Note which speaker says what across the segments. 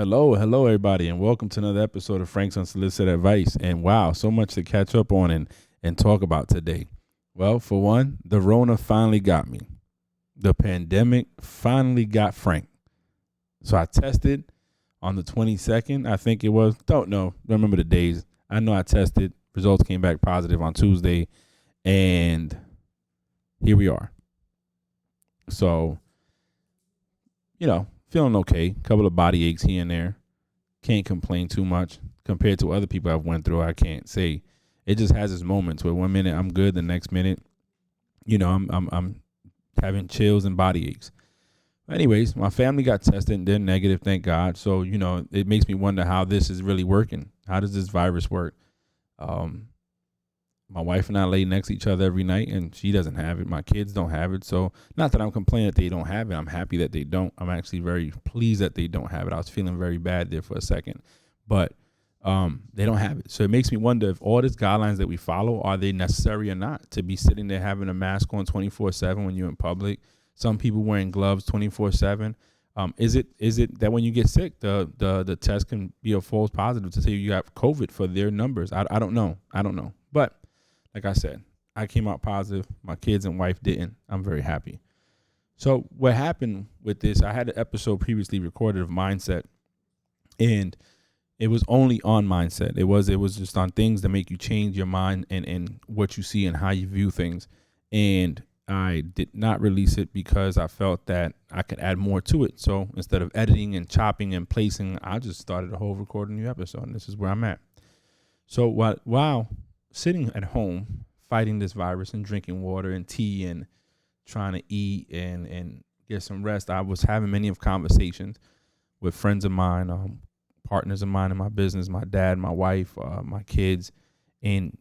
Speaker 1: Hello, everybody, and welcome to another episode of Frank's Unsolicited Advice. And wow, so much to catch up on and talk about today. Well, for one, the Rona finally got me. The pandemic finally got Frank. So I tested on the 22nd, I think it was. Don't remember the days. I know I tested. Results came back positive on Tuesday, and here we are. So, feeling okay. Couple of body aches here and there. Can't complain too much compared to other people I've went through. I can't say. It just has its moments where 1 minute I'm good, the next minute, I'm having chills and body aches. Anyways, my family got tested and they're negative, thank God. So, it makes me wonder how this is really working. How does this virus work? My wife and I lay next to each other every night, and she doesn't have it. My kids don't have it. So not that I'm complaining that they don't have it. I'm happy that they don't. I'm actually very pleased that they don't have it. I was feeling very bad there for a second, but they don't have it. So it makes me wonder if all these guidelines that we follow, are they necessary or not? To be sitting there having a mask on 24/7 when you're in public, some people wearing gloves 24/7. Is it that when you get sick, the test can be a false positive to say you got COVID for their numbers? I don't know. But like I said, I came out positive. My kids and wife didn't. I'm very happy. So what happened with this, I had an episode previously recorded of mindset, and it was only on mindset. It was just on things that make you change your mind and what you see and how you view things. And I did not release it because I felt that I could add more to it. So instead of editing and chopping and placing, I just started a whole recording new episode, and this is where I'm at. So while sitting at home fighting this virus and drinking water and tea and trying to eat and get some rest, I was having many of conversations with friends of mine, partners of mine in my business, my dad, my wife, my kids. And,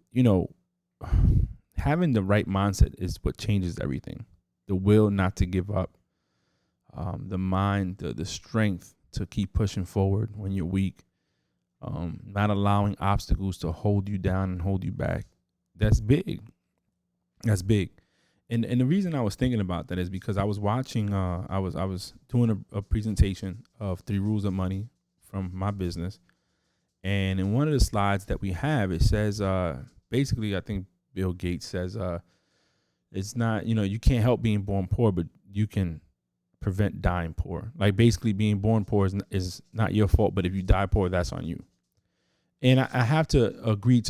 Speaker 1: having the right mindset is what changes everything. The will not to give up, the mind, the strength to keep pushing forward when you're weak. Not allowing obstacles to hold you down and hold you back. That's big. And the reason I was thinking about that is because I was watching, I was doing a presentation of 3 rules of money from my business. And in one of the slides that we have, it says, basically, I think Bill Gates says, it's not, you can't help being born poor, but you can prevent dying poor. Like basically being born poor is not your fault, but if you die poor, that's on you. And I have to agree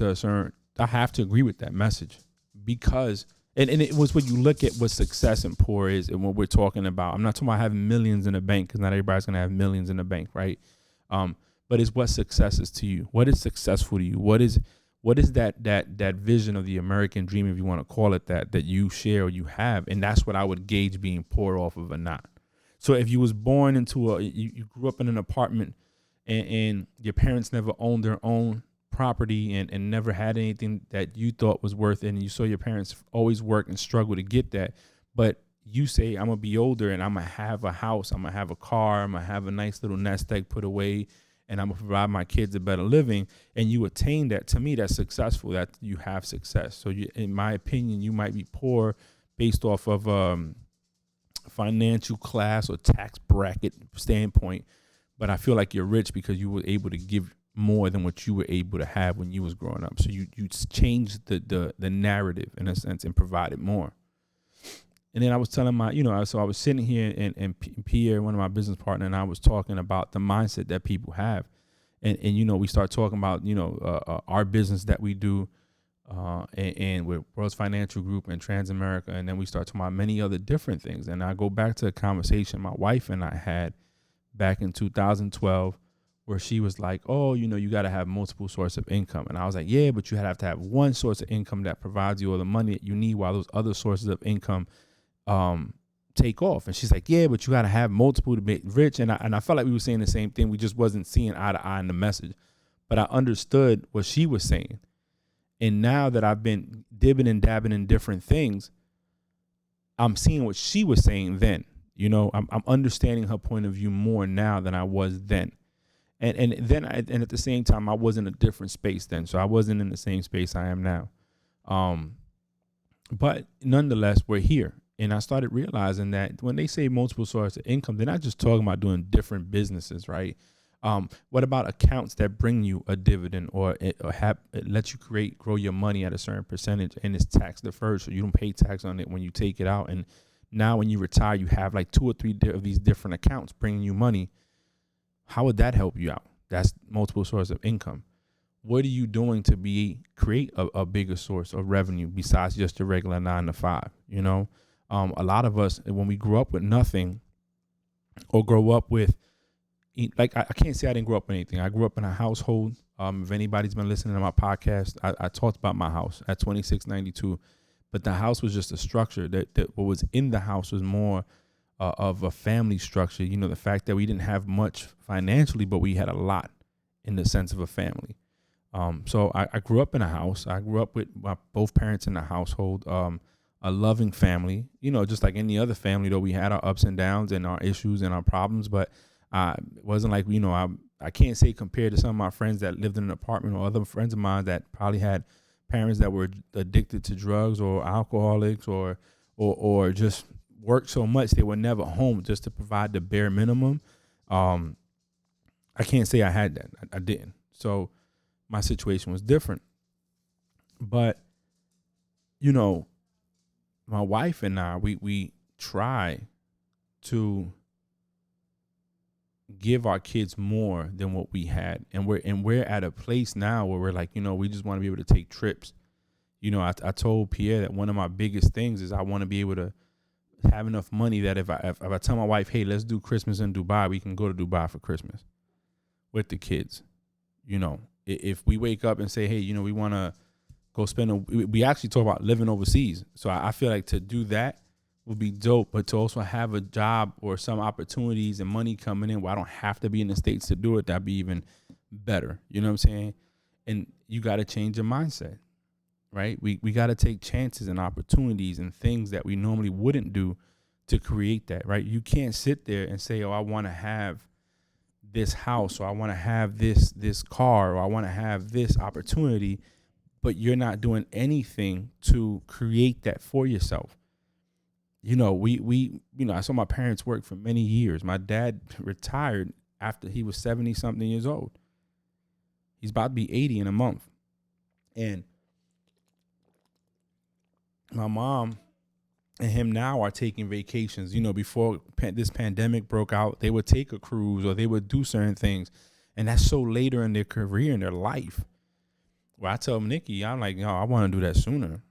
Speaker 1: I have to agree with that message because, and it was when you look at what success and poor is and what we're talking about. I'm not talking about having millions in the bank because not everybody's going to have millions in the bank, right? But it's what success is to you. What is successful to you? What is that vision of the American dream, if you want to call it that you share or you have? And that's what I would gauge being poor off of or not. So if you was born into you grew up in an apartment and your parents never owned their own property and never had anything that you thought was worth it, and you saw your parents always work and struggle to get that, but you say, I'm going to be older and I'm going to have a house, I'm going to have a car, I'm going to have a nice little nest egg put away, and I'm going to provide my kids a better living, and you attain that, to me, that's successful, that you have success. So in my opinion, you might be poor based off of financial class or tax bracket standpoint, but I feel like you're rich because you were able to give more than what you were able to have when you was growing up. So you changed the narrative in a sense and provided more. And then I was telling so I was sitting here and Pierre, one of my business partners, and I was talking about the mindset that people have. And we start talking about, our business that we do and with World's Financial Group and Transamerica. And then we start talking about many other different things. And I go back to a conversation my wife and I had back in 2012 where she was like, oh, you got to have multiple sources of income. And I was like, yeah, but you have to have one source of income that provides you all the money that you need while those other sources of income take off. And she's like, yeah, but you got to have multiple to be rich. And I felt like we were saying the same thing. We just wasn't seeing eye to eye in the message. But I understood what she was saying. And now that I've been dibbing and dabbing in different things, I'm seeing what she was saying then. I'm understanding her point of view more now than I was then. And then at the same time, I was in a different space then. So I wasn't in the same space I am now. But nonetheless, we're here. And I started realizing that when they say multiple sources of income, they're not just talking about doing different businesses, right? What about accounts that bring you a dividend, or it lets you grow your money at a certain percentage, and it's tax deferred, so you don't pay tax on it when you take it out. And now when you retire, you have like 2 or 3 of these different accounts bringing you money. How would that help you out? That's multiple sources of income. What are you doing to create a bigger source of revenue besides just the regular 9 to 5? You know, a lot of us, when we grow up with nothing, or grow up with, like, I can't say I didn't grow up with anything. I grew up in a household. If anybody's been listening to my podcast, I talked about my house at 2692, but the house was just a structure. That what was in the house was more of a family structure. You know, the fact that we didn't have much financially, but we had a lot in the sense of a family. So I grew up in a house. I grew up with both parents in the household, a loving family, you know, just like any other family, though we had our ups and downs and our issues and our problems. But it wasn't like, you know, I can't say compared to some of my friends that lived in an apartment, or other friends of mine that probably had parents that were addicted to drugs or alcoholics, or just worked so much they were never home just to provide the bare minimum. I can't say I had that. I didn't. So my situation was different. But, you know, my wife and I, we try to give our kids more than what we had. And we're at a place now where we're like, you know, we just want to be able to take trips. You know, I told Pierre that one of my biggest things is I want to be able to have enough money that if I tell my wife, hey, let's do Christmas in Dubai, we can go to Dubai for Christmas with the kids. You know, if we wake up and say, hey, you know, we want to go we actually talk about living overseas. So I feel like to do that would be dope, but to also have a job or some opportunities and money coming in where I don't have to be in the States to do it, that'd be even better. You know what I'm saying? And you got to change your mindset, right? We got to take chances and opportunities and things that we normally wouldn't do to create that, right? You can't sit there and say, oh, I want to have this house, or I want to have this car, or I want to have this opportunity, but you're not doing anything to create that for yourself. You know, we I saw my parents work for many years. My dad retired after he was 70 something years old. He's about to be 80 in a month. And my mom and him now are taking vacations. You know, before this pandemic broke out, they would take a cruise or they would do certain things. And that's so later in their career, in their life. Well, I tell Nikki, I'm like, no, I want to do that sooner.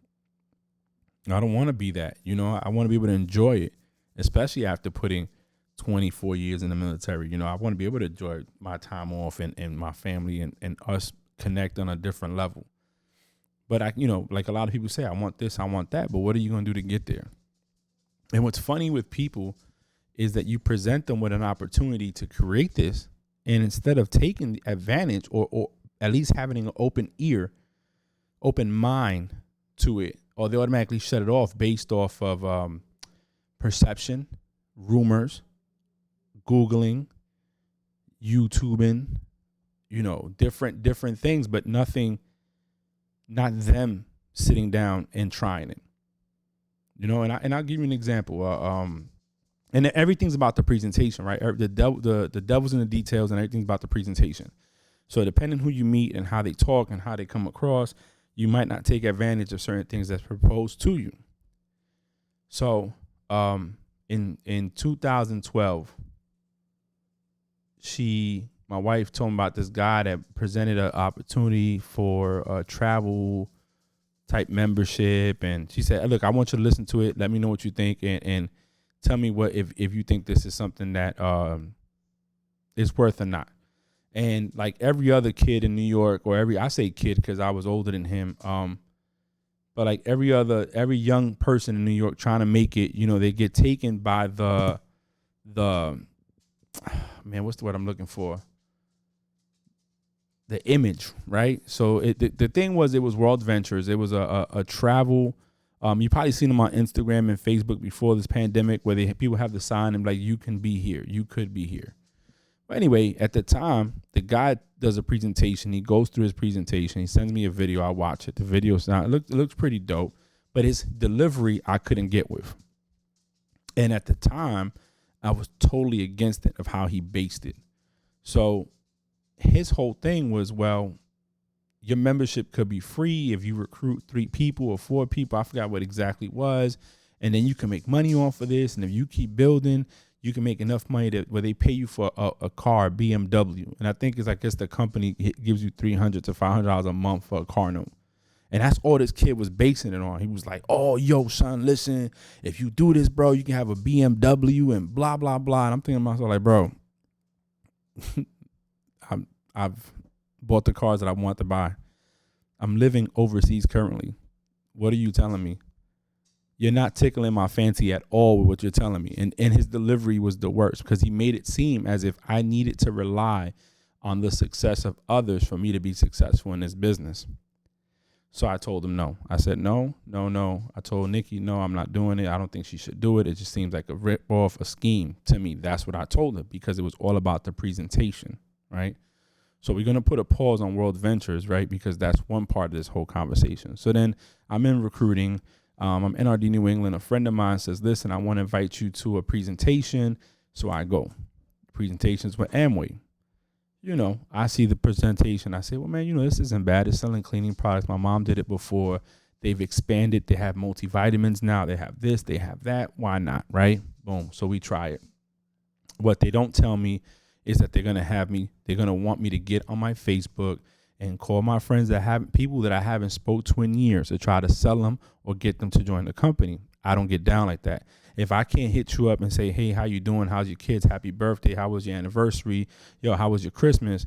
Speaker 1: I don't want to be that. You know, I want to be able to enjoy it, especially after putting 24 years in the military. You know, I want to be able to enjoy my time off and my family and us connect on a different level. But I, you know, like a lot of people say, I want this, I want that. But what are you going to do to get there? And what's funny with people is that you present them with an opportunity to create this, and instead of taking advantage or at least having an open ear, open mind to it, or they automatically shut it off based off of perception, rumors, Googling, YouTubing, you know, different things, but nothing, not them sitting down and trying it. You know, and I'll give you an example. And everything's about the presentation, right? The devil's in the details, and everything's about the presentation. So depending who you meet and how they talk and how they come across, you might not take advantage of certain things that's proposed to you. So in 2012, my wife told me about this guy that presented an opportunity for a travel type membership. And she said, look, I want you to listen to it. Let me know what you think. And tell me what if you think this is something that is worth or not. And like every other kid in New York, or I say kid because I was older than him, but like every young person in New York trying to make it, you know, they get taken by the man, what's the word I'm looking for? The image, right? So the thing was, it was World Ventures. It was a travel. You probably seen them on Instagram and Facebook before this pandemic, where people have the sign and like, you can be here, you could be here. But anyway, at the time, the guy does a presentation. He goes through his presentation. He sends me a video. I watch it. The video it looks pretty dope, but his delivery I couldn't get with. And at the time, I was totally against it of how he based it. So his whole thing was, well, your membership could be free if you recruit 3 people or 4 people. I forgot what exactly it was. And then you can make money off of this. And if you keep building, you can make enough money where they pay you for a car, BMW. And I think it's, I guess the company gives you $300 to $500 a month for a car note. And that's all this kid was basing it on. He was like, oh, yo, son, listen, if you do this, bro, you can have a BMW and blah, blah, blah. And I'm thinking to myself, like, bro, I've bought the cars that I want to buy. I'm living overseas currently. What are you telling me? You're not tickling my fancy at all with what you're telling me. And his delivery was the worst because he made it seem as if I needed to rely on the success of others for me to be successful in this business. So I told him no. I said, no. I told Nikki, no, I'm not doing it. I don't think she should do it. It just seems like a rip off, a scheme to me. That's what I told her because it was all about the presentation, right? So we're going to put a pause on World Ventures, right? Because that's one part of this whole conversation. So then I'm in recruiting. I'm NRD New England. A friend of mine says, listen, I want to invite you to a presentation. So I go. Presentations with Amway. You know, I see the presentation. I say, well, man, you know, this isn't bad. It's selling cleaning products. My mom did it before. They've expanded. They have multivitamins now. They have this. They have that. Why not, right? Boom. So we try it. What they don't tell me is that they're going to have me, they're going to want me to get on my Facebook and call my friends that have people that I haven't spoke to in years to try to sell them or get them to join the company. I don't get down like that. If I can't hit you up and say, hey, how you doing? How's your kids? Happy birthday. How was your anniversary? Yo, how was your Christmas?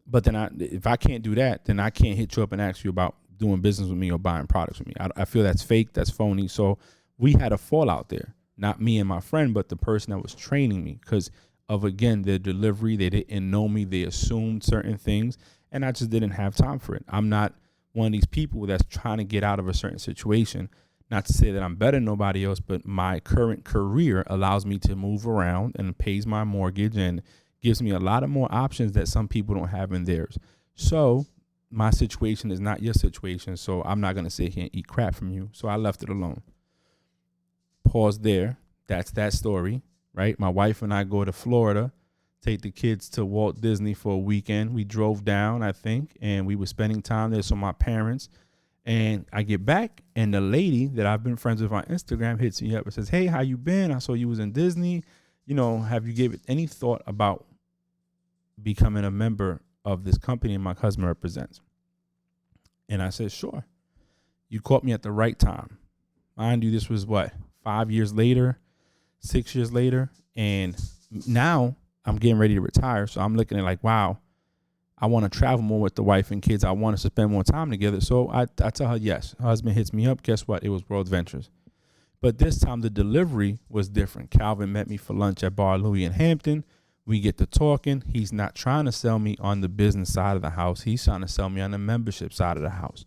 Speaker 1: But then if I can't do that, then I can't hit you up and ask you about doing business with me or buying products with me. I feel that's fake. That's phony. So we had a fallout there, not me and my friend, but the person that was training me because of, again, their delivery. They didn't know me. They assumed certain things, and I just didn't have time for it. I'm not one of these people that's trying to get out of a certain situation. Not to say that I'm better than nobody else, but my current career allows me to move around and pays my mortgage and gives me a lot of more options that some people don't have in theirs. So my situation is not your situation, so I'm not going to sit here and eat crap from you. So I left it alone. Pause there. That's that story. Right? My wife and I go to Florida, take the kids to Walt Disney for a weekend. We drove down, I think, and we were spending time there. So my parents, and I get back, and the lady that I've been friends with on Instagram hits me up and says, hey, how you been? I saw you was in Disney. You know, have you gave it any thought about becoming a member of this company my husband represents? And I said, sure. You caught me at the right time. Mind you, this was what, 5 years later? 6 years later, and now I'm getting ready to retire. So I'm looking at like, wow, I want to travel more with the wife and kids. I want us to spend more time together. So I tell her yes. Her husband hits me up. Guess what? It was World Ventures. But this time the delivery was different. Calvin met me for lunch at Bar Louie in Hampton. We get to talking. He's not trying to sell me on the business side of the house. He's trying to sell me on the membership side of the house.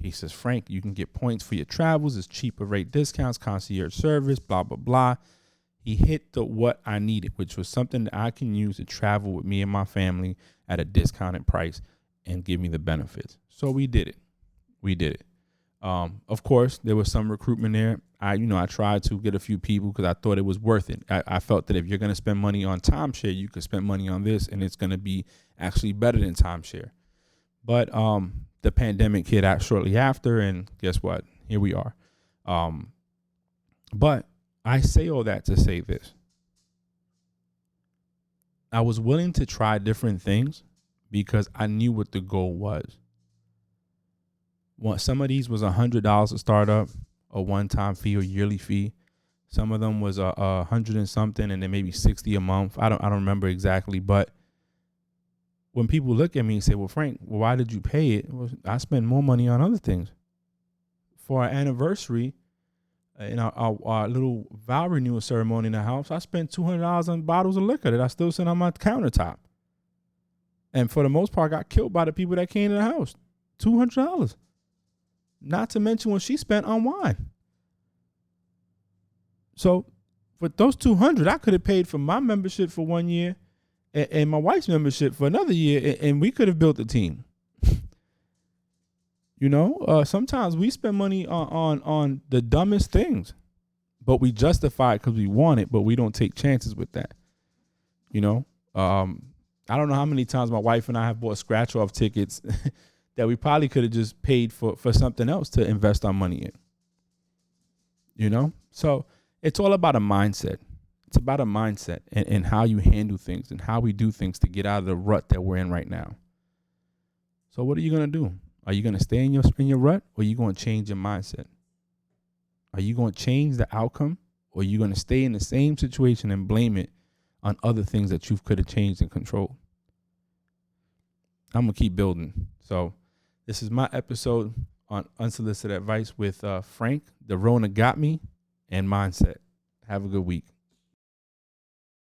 Speaker 1: He says, Frank, you can get points for your travels. It's cheaper rate discounts, concierge service, blah, blah, blah. He hit the what I needed, which was something that I can use to travel with me and my family at a discounted price and give me the benefits. So we did it. Of course, there was some recruitment there. I tried to get a few people because I thought it was worth it. I felt that if you're going to spend money on timeshare, you could spend money on this, and it's going to be actually better than timeshare. But the pandemic hit out shortly after, and guess what? Here we are. But I say all that to say this. I was willing to try different things because I knew what the goal was. Some of these was $100 to start up, a one-time fee or yearly fee. Some of them was a hundred and something, and then maybe 60 a month. I don't remember exactly, but when people look at me and say, well, Frank, why did you pay it? Well, I spend more money on other things. For our anniversary, in our little vow renewal ceremony in the house, I spent $200 on bottles of liquor that I still sit on my countertop. And for the most part, got killed by the people that came to the house. $200. Not to mention what she spent on wine. So for those $200, I could have paid for my membership for 1 year and my wife's membership for another year, and we could have built a team. Sometimes we spend money on the dumbest things, but we justify it because we want it, but we don't take chances with that. I don't know how many times my wife and I have bought scratch off tickets that we probably could have just paid for something else to invest our money in. You know? So it's all about a mindset. It's about a mindset and how you handle things and how we do things to get out of the rut that we're in right now. So what are you going to do? Are you going to stay in your rut, or are you going to change your mindset? Are you going to change the outcome, or are you going to stay in the same situation and blame it on other things that you could have changed and controlled? I'm going to keep building. So this is my episode on unsolicited advice with Frank. The Rona got me, and mindset. Have a good week.